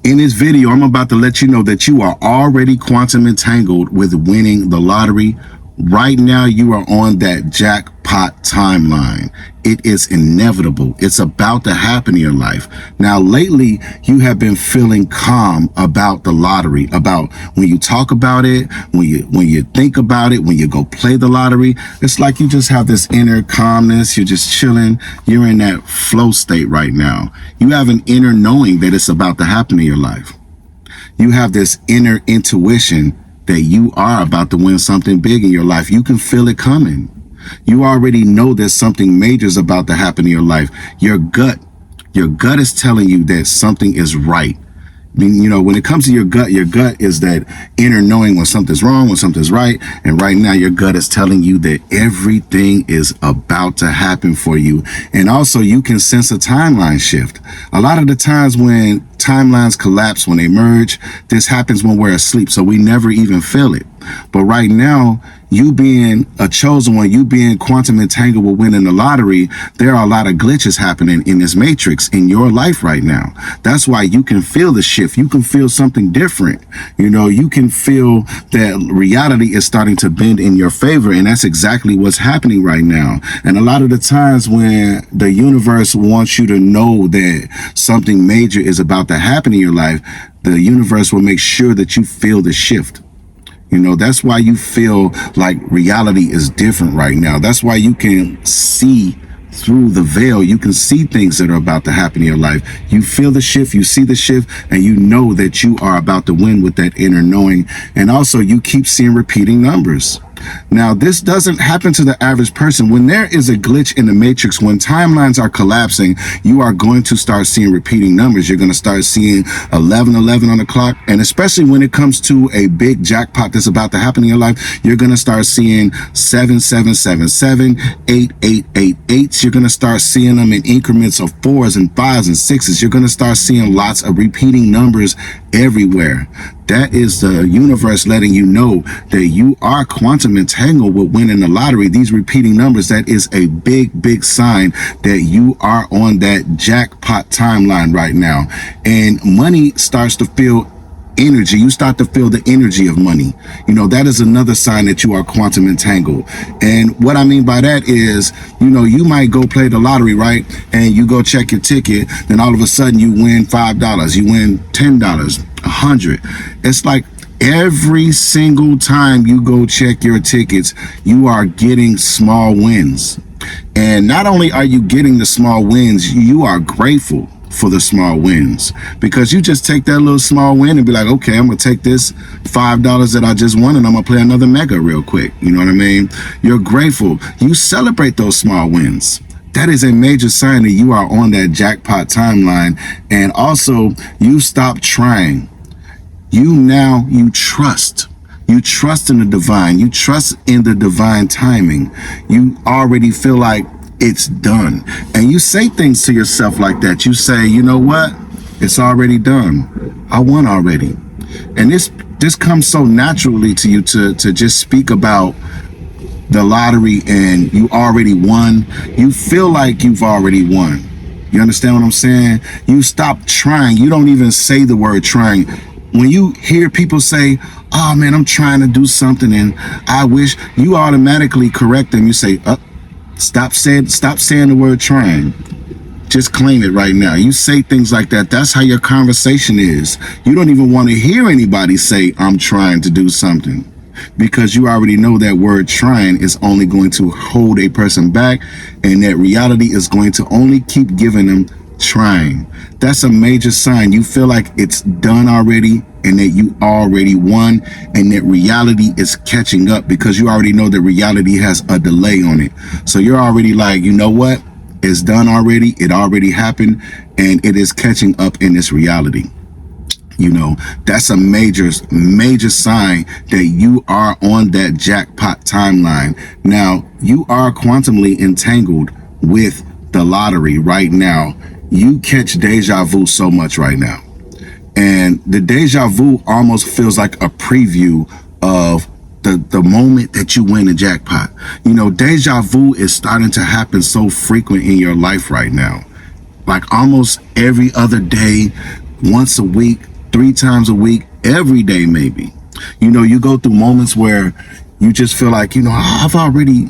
In this video, I'm about to let you know that you are already quantum entangled with winning the lottery. Right now, you are on that jackpot timeline. It is inevitable. It's about to happen in your life. Now, lately, you have been feeling calm about the lottery, about when you talk about it, when you think about it, when you go play the lottery. It's like you just have this inner calmness. You're just chilling. You're in that flow state right now. You have an inner knowing that it's about to happen in your life. You have this inner intuition that you are about to win something big in your life. You can feel it coming. You already know that something major is about to happen in your life. Your gut is telling you that something is right. I mean, you know, when it comes to your gut is that inner knowing when something's wrong, when something's right. And right now, your gut is telling you that everything is about to happen for you. And also, you can sense a timeline shift. A lot of the times when timelines collapse, when they merge, this happens when we're asleep. So we never even feel it. But right now, you being a chosen one, you being quantum entangled with winning the lottery, there are a lot of glitches happening in this matrix in your life right now. That's why you can feel the shift. You can feel something different. You know, you can feel that reality is starting to bend in your favor. And that's exactly what's happening right now. And a lot of the times when the universe wants you to know that something major is about to happen in your life, the universe will make sure that you feel the shift. You know, that's why you feel like reality is different right now. That's why you can see through the veil. You can see things that are about to happen in your life. You feel the shift, you see the shift, and you know that you are about to win with that inner knowing. And also you keep seeing repeating numbers. Now, this doesn't happen to the average person. When there is a glitch in the matrix, when timelines are collapsing, you are going to start seeing repeating numbers. You're going to start seeing 1111 on the clock. And especially when it comes to a big jackpot that's about to happen in your life, you're going to start seeing 7777, 8888. You're going to start seeing them in increments of 4s and 5s and 6s. You're going to start seeing lots of repeating numbers everywhere. That is the universe letting you know that you are quantum entangled with winning the lottery. These repeating numbers, that is a big, big sign that you are on that jackpot timeline right now. And money starts to feel energy. You start to feel the energy of money. You know, that is another sign that you are quantum entangled. And what I mean by that is, you know, you might go play the lottery, right? And you go check your ticket. Then all of a sudden you win $5. You win $10, $100. It's like every single time you go check your tickets, you are getting small wins. And not only are you getting the small wins, you are grateful for the small wins, because you just take that little small win and be like, okay, I'm gonna take this $5 that I just won and I'm gonna play another mega real quick. You know what I mean? You're grateful. You celebrate those small wins. That is a major sign that you are on that jackpot timeline. And also, you stop trying. You trust. You trust in the divine. You trust in the divine timing. You already feel like it's done. And you say things to yourself like that. You say, you know what? It's already done. I won already. And this comes so naturally to you to just speak about the lottery and you already won. You feel like you've already won. You understand what I'm saying? You stop trying. You don't even say the word trying. When you hear people say, oh man, I'm trying to do something and I wish, you automatically correct them. You say, stop saying the word trying. Just claim it right now. You say things like that. That's how your conversation is. You don't even want to hear anybody say, I'm trying to do something, because you already know that word trying is only going to hold a person back, and that reality is going to only keep giving them trying. That's a major sign. You feel like it's done already and that you already won, and that reality is catching up, because you already know that reality has a delay on it. So you're already like, you know what? It's done already. It already happened, and it is catching up in this reality. You know, that's a major sign that you are on that jackpot timeline. Now, you are quantumly entangled with the lottery right now. You catch deja vu so much right now. And the deja vu almost feels like a preview of the moment that you win the jackpot. You know, deja vu is starting to happen so frequent in your life right now. Like almost every other day, once a week, 3 times a week, every day maybe. You know, you go through moments where you just feel like, you know, I've already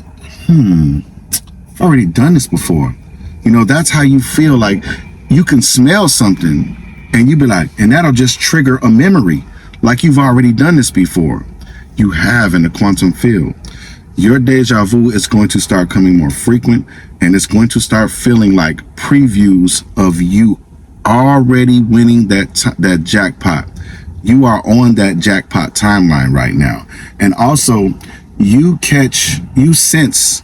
done this before. You know, that's how you feel. Like you can smell something and you be like, and that'll just trigger a memory. Like you've already done this before. You have in the quantum field. Your deja vu is going to start coming more frequent, and it's going to start feeling like previews of you already winning that jackpot. You are on that jackpot timeline right now. And also you sense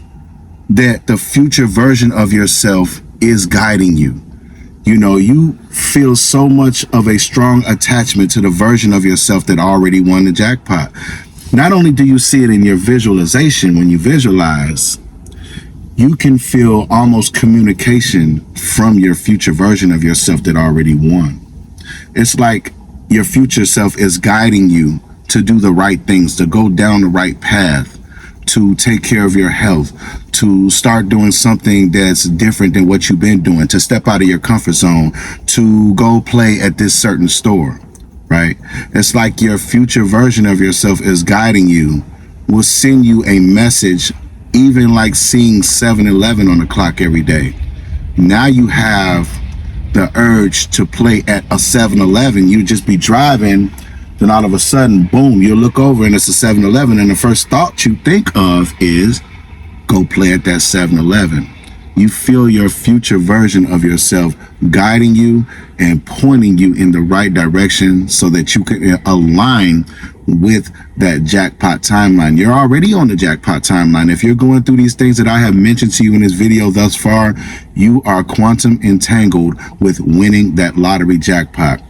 that the future version of yourself is guiding you. You know, you feel so much of a strong attachment to the version of yourself that already won the jackpot. Not only do you see it in your visualization, when you visualize, you can feel almost communication from your future version of yourself that already won. It's like your future self is guiding you to do the right things, to go down the right path, to take care of your health, to start doing something that's different than what you've been doing, to step out of your comfort zone, to go play at this certain store, right? It's like your future version of yourself is guiding you, will send you a message, even like seeing 7-Eleven on the clock every day. Now you have the urge to play at a 7-Eleven. You just be driving, then all of a sudden, boom, you look over and it's a 7-Eleven, and the first thought you think of is go play at that 7-Eleven. You feel your future version of yourself guiding you and pointing you in the right direction so that you can align with that jackpot timeline. You're already on the jackpot timeline. If you're going through these things that I have mentioned to you in this video thus far, you are quantum entangled with winning that lottery jackpot.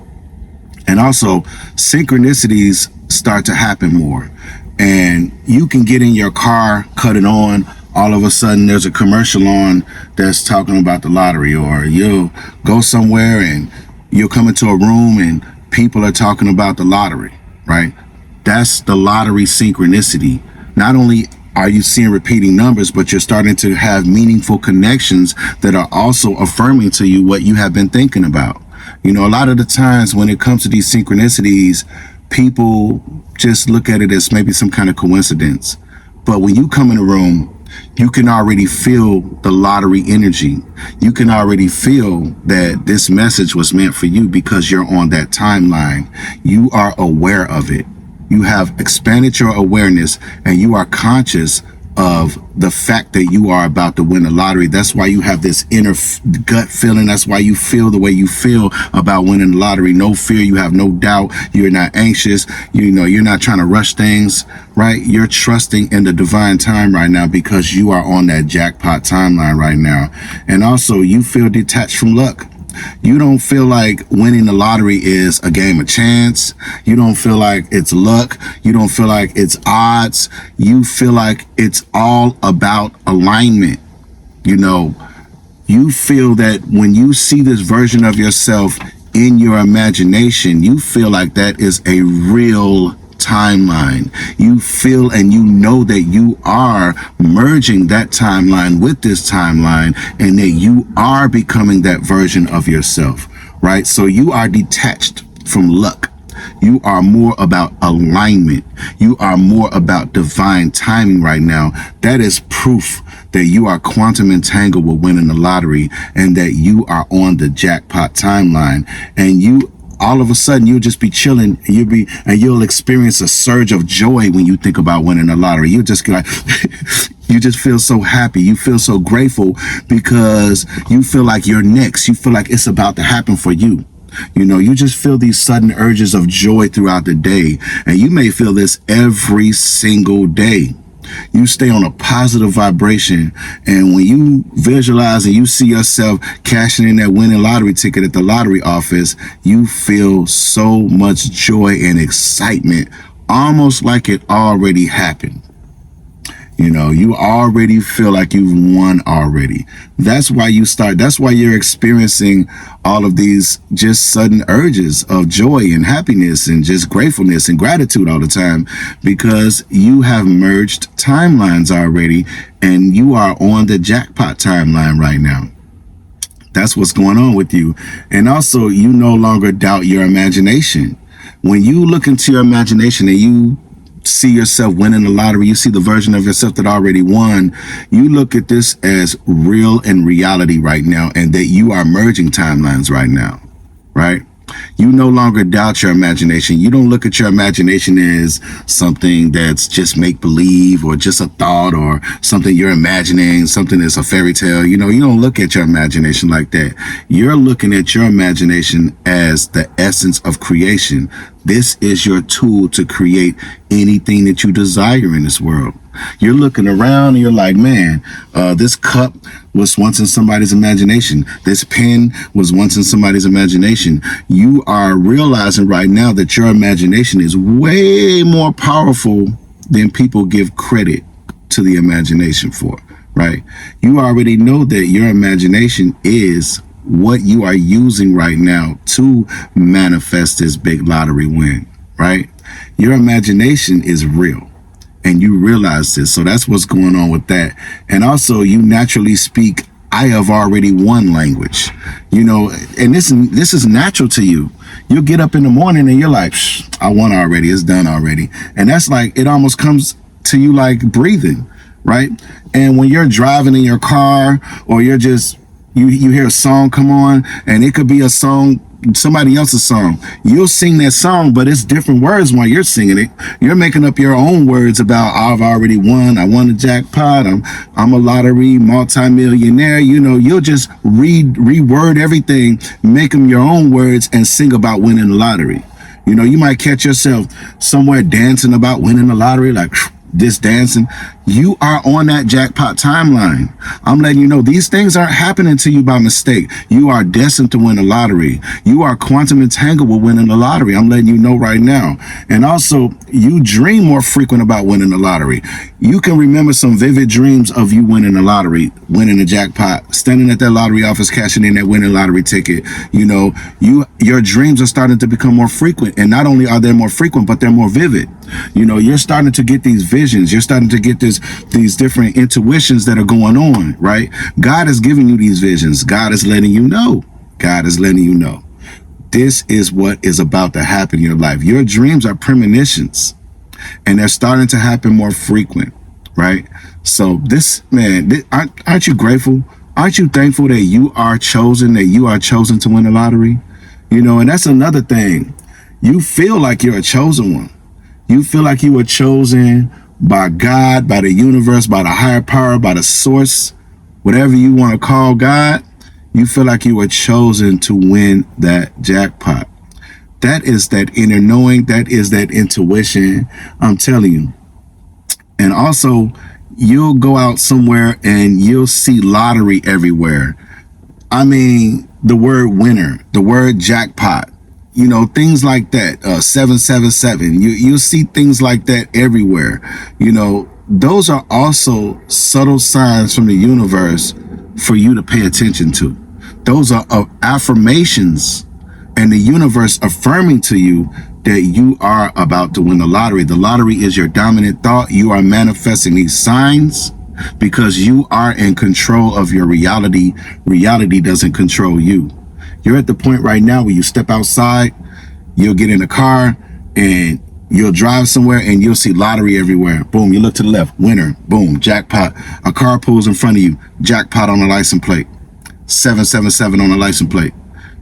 And also, synchronicities start to happen more. And you can get in your car, cut it on. All of a sudden, there's a commercial on that's talking about the lottery. Or you'll go somewhere and you'll come into a room and people are talking about the lottery, right? That's the lottery synchronicity. Not only are you seeing repeating numbers, but you're starting to have meaningful connections that are also affirming to you what you have been thinking about. You know, a lot of the times when it comes to these synchronicities, people just look at it as maybe some kind of coincidence. But when you come in a room, you can already feel the lottery energy. You can already feel that this message was meant for you because you're on that timeline. You are aware of it. You have expanded your awareness and you are conscious of the fact that you are about to win the lottery. That's why you have this inner gut feeling. That's why you feel the way you feel about winning the lottery. No fear. You have no doubt. You're not anxious. You know, you're not trying to rush things, right? You're trusting in the divine time right now because you are on that jackpot timeline right now. And also you feel detached from luck. You don't feel like winning the lottery is a game of chance. You don't feel like it's luck. You don't feel like it's odds. You feel like it's all about alignment. You know, you feel that when you see this version of yourself in your imagination, you feel like that is a real timeline. You feel and you know that you are merging that timeline with this timeline and that you are becoming that version of yourself, right? So you are detached from luck. You are more about alignment. You are more about divine timing right now. That is proof that you are quantum entangled with winning the lottery and that you are on the jackpot timeline. And you all of a sudden you'll just be chilling and you'll experience a surge of joy when you think about winning the lottery. You'll just like you just feel so happy. You feel so grateful because you feel like you're next. You feel like it's about to happen for you. You know, you just feel these sudden urges of joy throughout the day. And you may feel this every single day. You stay on a positive vibration. And when you visualize and you see yourself cashing in that winning lottery ticket at the lottery office, you feel so much joy and excitement, almost like it already happened. You know, you already feel like you've won already. That's why you're experiencing all of these just sudden urges of joy and happiness and just gratefulness and gratitude all the time, because you have merged timelines already and you are on the jackpot timeline right now. That's what's going on with you. And also, you no longer doubt your imagination. When you look into your imagination and you see yourself winning the lottery, you see the version of yourself that already won, you look at this as real and reality right now, and that you are merging timelines right now, right? You no longer doubt your imagination. You don't look at your imagination as something that's just make believe or just a thought or something you're imagining, something that's a fairy tale. You don't look at your imagination like that. You're looking at your imagination as the essence of creation. This is your tool to create anything that you desire in this world. You're looking around and you're like, man, this cup was once in somebody's imagination. This pen was once in somebody's imagination. You are realizing right now that your imagination is way more powerful than people give credit to the imagination for, right? You already know that your imagination is what you are using right now to manifest this big lottery win, right? Your imagination is real. And you realize this. So that's what's going on with that. And also, you naturally speak I have already won language, and this is natural to you. You'll get up in the morning and you're like, I won already. It's done already. And that's like, it almost comes to you like breathing, right? And when you're driving in your car, or you're just, you hear a song come on, and it could be a song, somebody else's song. You'll sing that song, but it's different words while you're singing it. You're making up your own words about, I've already won. I won the jackpot. I'm a lottery multimillionaire. You'll just reword everything, make them your own words, and sing about winning the lottery. You might catch yourself somewhere dancing about winning the lottery, like this dancing. You are on that jackpot timeline. I'm letting you know these things aren't happening to you by mistake. You are destined to win the lottery. You are quantum entangled with winning the lottery. I'm letting you know right now. And also, you dream more frequent about winning the lottery. You can remember some vivid dreams of you winning the lottery, winning the jackpot, standing at that lottery office, cashing in that winning lottery ticket. Your dreams are starting to become more frequent. And not only are they more frequent, but they're more vivid. You're starting to get these visions. You're starting to get these different intuitions that are going on, right? God is giving you these visions. God is letting you know. God is letting you know. This is what is about to happen in your life. Your dreams are premonitions, and they're starting to happen more frequent, right? So aren't you grateful? Aren't you thankful that you are chosen to win the lottery? And that's another thing. You feel like you're a chosen one. You feel like you were chosen by God, by the universe, by the higher power, by the source, whatever you want to call God. You feel like you were chosen to win that jackpot. That is that inner knowing. That is that intuition. I'm telling you. And also, you'll go out somewhere and you'll see lottery everywhere. I mean, the word winner, the word jackpot, things like that, 777, you'll see things like that everywhere. Those are also subtle signs from the universe for you to pay attention to. Those are affirmations, and the universe affirming to you that you are about to win the lottery. The lottery is your dominant thought. You are manifesting these signs because you are in control of your reality. Reality doesn't control you. You're at the point right now where you step outside, you'll get in a car, and you'll drive somewhere and you'll see lottery everywhere. Boom, you look to the left, winner, boom, jackpot. A car pulls in front of you, jackpot on the license plate, 777 on the license plate.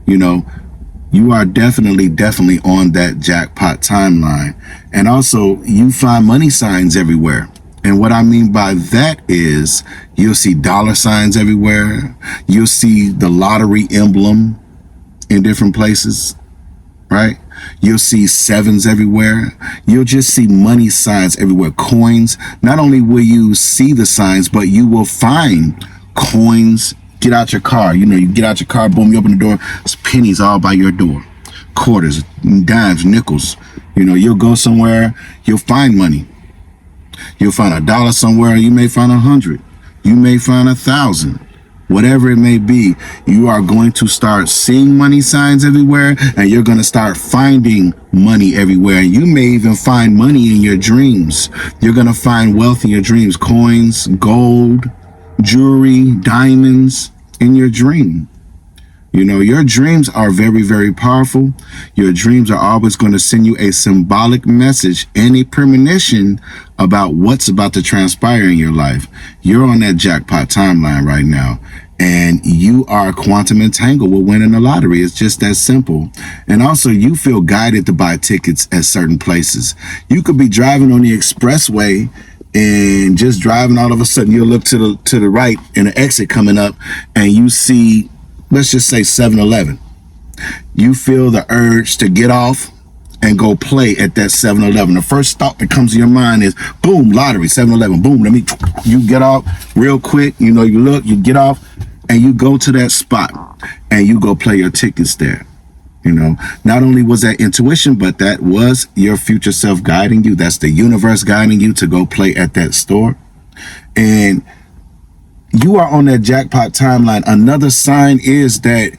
You are definitely on that jackpot timeline. And also, you find money signs everywhere. And what I mean by that is you'll see dollar signs everywhere. You'll see the lottery emblem in different places, right? You'll see sevens everywhere. You'll just see money signs everywhere, coins. Not only will you see the signs, but you will find coins. Get out your car. You get out your car, boom, you open the door. There's pennies all by your door. Quarters, dimes, nickels. You'll go somewhere, you'll find money. You'll find $1 somewhere, you may find 100. You may find 1,000. Whatever it may be, you are going to start seeing money signs everywhere, and you're going to start finding money everywhere. And you may even find money in your dreams. You're going to find wealth in your dreams, coins, gold, jewelry, diamonds in your dream. You know, your dreams are very, very powerful. Your dreams are always going to send you a symbolic message and a premonition about what's about to transpire in your life. You're on that jackpot timeline right now, and you are quantum entangled with winning the lottery. It's just that simple. And also, you feel guided to buy tickets at certain places. You could be driving on the expressway and just driving, all of a sudden you'll look to the right and an exit coming up, and you see, let's just say 7-Eleven. You feel the urge to get off and go play at that 7-Eleven. The first thought that comes to your mind is, boom, lottery, 7-Eleven, boom, you get off real quick, you know, you look, you get off, and you go to that spot, and you go play your tickets there. You know, not only was that intuition, but that was your future self guiding you. That's the universe guiding you to go play at that store. And you are on that jackpot timeline. Another sign is that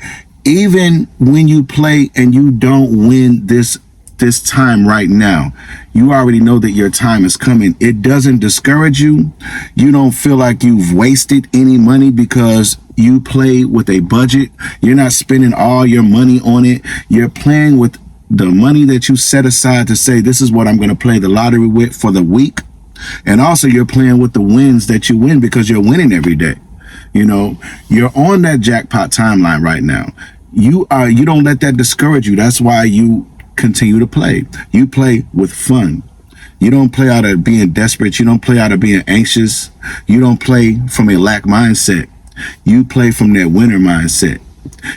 even when you play and you don't win this time right now, you already know that your time is coming. It doesn't discourage you. You don't feel like you've wasted any money because you play with a budget. You're not spending all your money on it. You're playing with the money that you set aside to say, this is what I'm going to play the lottery with for the week. And also you're playing with the wins that you win because you're winning every day. You know, you're on that jackpot timeline right now. You don't let that discourage you. That's why you continue to play. You play with fun. You don't play out of being desperate. You don't play out of being anxious. You don't play from a lack mindset. You play from that winner mindset.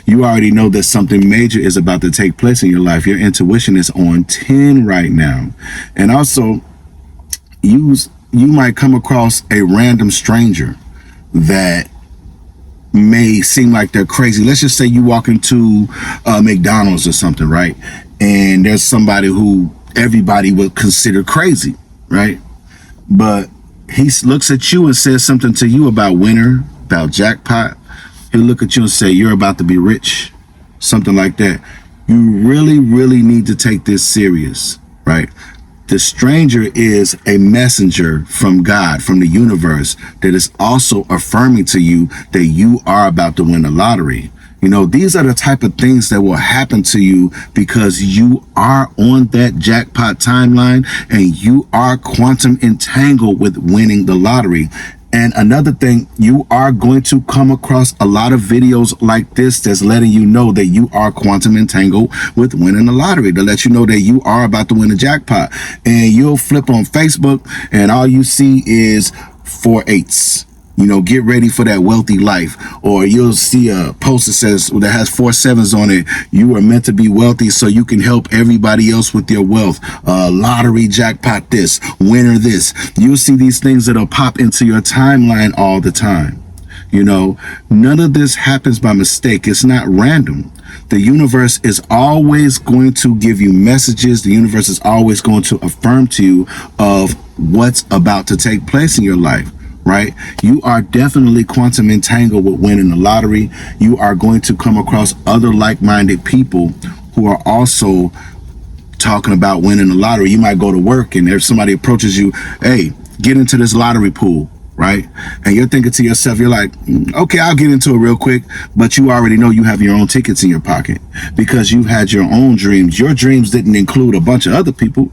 You already know that something major is about to take place in your life. Your intuition is on 10 right now. And also, you might come across a random stranger that may seem like they're crazy. Let's just say you walk into McDonald's or something, right? And there's somebody who everybody would consider crazy, right? But he looks at you and says something to you about winner, about jackpot. He'll look at you and say, you're about to be rich, something like that. You really, really need to take this serious, right? The stranger is a messenger from God, from the universe, that is also affirming to you that you are about to win the lottery. You know, these are the type of things that will happen to you because you are on that jackpot timeline and you are quantum entangled with winning the lottery. And another thing, you are going to come across a lot of videos like this that's letting you know that you are quantum entangled with winning the lottery, to let you know that you are about to win the jackpot. And you'll flip on Facebook and all you see is 4 8s. You know, get ready for that wealthy life. Or you'll see a post that has 4 7s on it. You are meant to be wealthy so you can help everybody else with your wealth. Lottery jackpot this, winner this. You'll see these things that'll pop into your timeline all the time. You know, none of this happens by mistake. It's not random. The universe is always going to give you messages. The universe is always going to affirm to you of what's about to take place in your life. Right? You are definitely quantum entangled with winning the lottery. You are going to come across other like-minded people who are also talking about winning the lottery. You might go to work and if somebody approaches you, hey, get into this lottery pool, right? And you're thinking to yourself, you're like, okay, I'll get into it real quick. But you already know you have your own tickets in your pocket because you've had your own dreams. Your dreams didn't include a bunch of other people.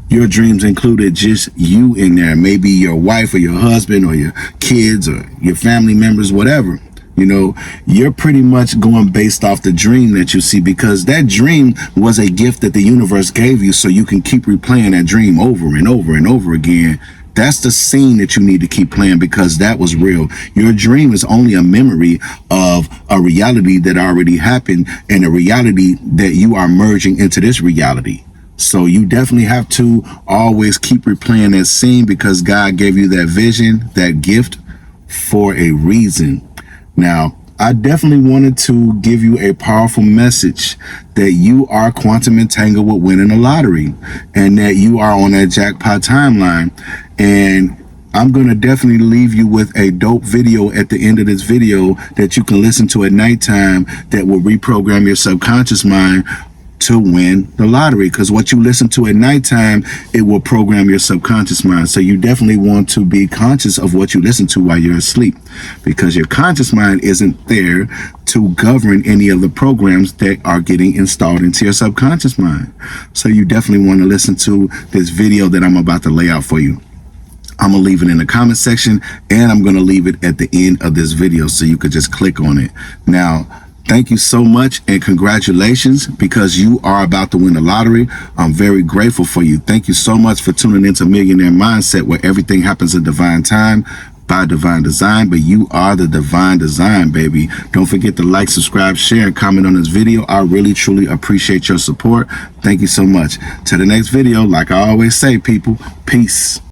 Your dreams included just you in there, maybe your wife or your husband or your kids or your family members, whatever. You know, you're pretty much going based off the dream that you see because that dream was a gift that the universe gave you so you can keep replaying that dream over and over and over again. That's the scene that you need to keep playing because that was real. Your dream is only a memory of a reality that already happened and a reality that you are merging into this reality. So you definitely have to always keep replaying that scene because God gave you that vision, that gift for a reason. Now, I definitely wanted to give you a powerful message that you are quantum entangled with winning the lottery and that you are on that jackpot timeline. And I'm going to definitely leave you with a dope video at the end of this video that you can listen to at nighttime that will reprogram your subconscious mind to win the lottery, because what you listen to at nighttime, it will program your subconscious mind. So you definitely want to be conscious of what you listen to while you're asleep, because your conscious mind isn't there to govern any of the programs that are getting installed into your subconscious mind. So you definitely want to listen to this video that I'm about to lay out for you. I'm going to leave it in the comment section, and I'm going to leave it at the end of this video so you could just click on it. Now, thank you so much and congratulations, because you are about to win the lottery. I'm very grateful for you. Thank you so much for tuning into Millionaire Mindset, where everything happens in divine time by divine design, but you are the divine design, baby. Don't forget to like, subscribe, share, and comment on this video. I really, truly appreciate your support. Thank you so much. Till the next video, like I always say, people, peace.